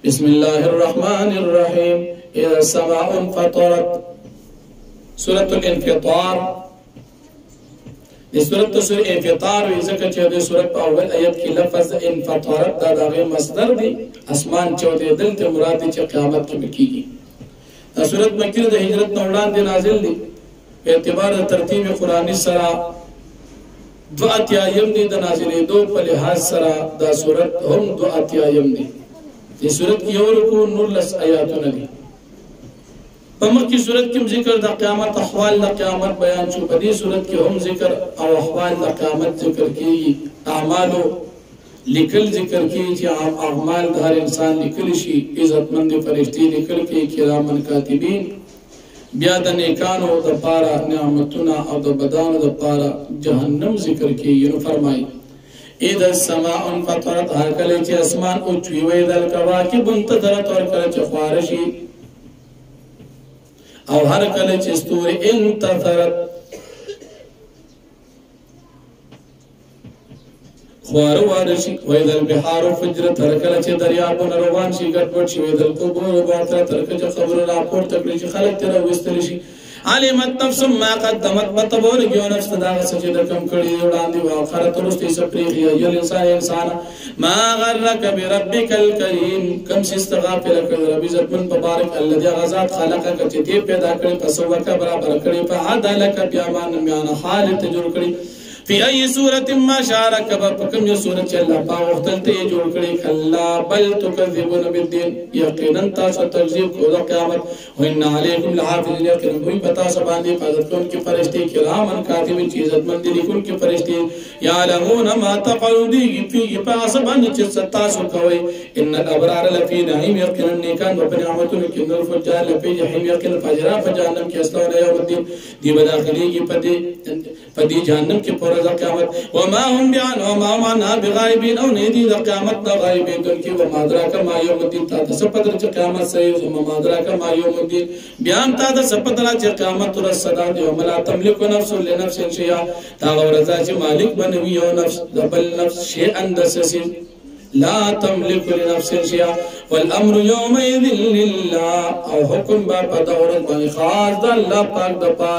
بسم الله الرحمن الرحيم إذا السماء انفطرت سورة الانفطار دي سورة انفطار وذكر چه دي سورة اول آیت کی لفظ انفطرت دا داغی مصدر دی اسمان چوتے دل تے مراد دی چه قیامت کی بکیگی دا سورة مکی دا ہجرت نوڑان دی نازل دی اعتبار ترتیب قرآنی سرا دو اتیایم دی دا نازلی دو پلحاظ سرا دا سورة هم دو اتیایم دی دی سورة کی یورکو نورلس آیاتو ندی پمک کی صورت کی ذکر دا قیامت احوال دا قیامت بیان شو بدی صورت کی ہم ذکر او احوال دا قیامت ذکر کی اعمالو لکل ذکر کی چی اعمال دا ہر انسان لکل شی عزت مند فرشتی لکل کی کرامن کاتبین بیا دا نیکانو دا پارا نعمتنا او دا بدانو دا پارا جہنم ذکر کی ینو فرمائی اذا السماء انفطرت ہر کلے چی اسمان اچوی ویدل کواکب انتظرت اور کلے چی خوارشی او ہر کله چې ستوري انتظرت خوار وارشي وإذا البحار فجرت هر کله چې دریابونه روان شي ګډ وډ شي وإذا القبور بعثرت هر کله چې خبر راپورته کړي چې خلک تر وستل شي علمت نفس ما قدمت متبور گیو نفس دا سچ د کم کړي وړاندې او اخرت ورستي سپریخ یو انسان ما غرك بربك الكريم كم استغفر لك رب عزت من مبارك الذي غزات خلقك چې دې پیدا کړي پس وکړه برابر کړي په عدالت بیا مان حالت جوړ کړي في أي سورة ما شارك بكم يا سورة الله باوختلت جوړ کړي کلا بل تكذبون بالدين يقينا تاسو تکذیب کوئ قیامت وان عليكم لحافظين يقينا کوئی پتا سباندی حفاظت کون کی فرشتے کرام کاتبین کی عزت مند لیکن کی فرشتے يعلمون ما تفعلون في پاسبان چې تاسو کوي ان الابرار لفي نعيم يقينا نیکان په نعمتونو کې نور فجار لفي جحيم يقينا فجرا فجهنم کې اسلام یوم الدین دی بداخلي کې پدی جهنم کې رضا قیامت وما هم بیان وما معنا بغائبین او نیدی دا قیامت دا غائبین دن کی وما دراکا ما یوم الدین تا دا سپتر چا قیامت سید وما دراکا ما یوم الدین بیان تا دا سپتر چا قیامت رسدا دی وملا تملک نفس لنفس شیعا تا غورزا چا مالک بنوی یو نفس دبل نفس شیئن دسسی لا تملك لنفس شيئا والامر يومئذ لله او حكم با پدورت بني خاص دا اللہ پاک دا پاک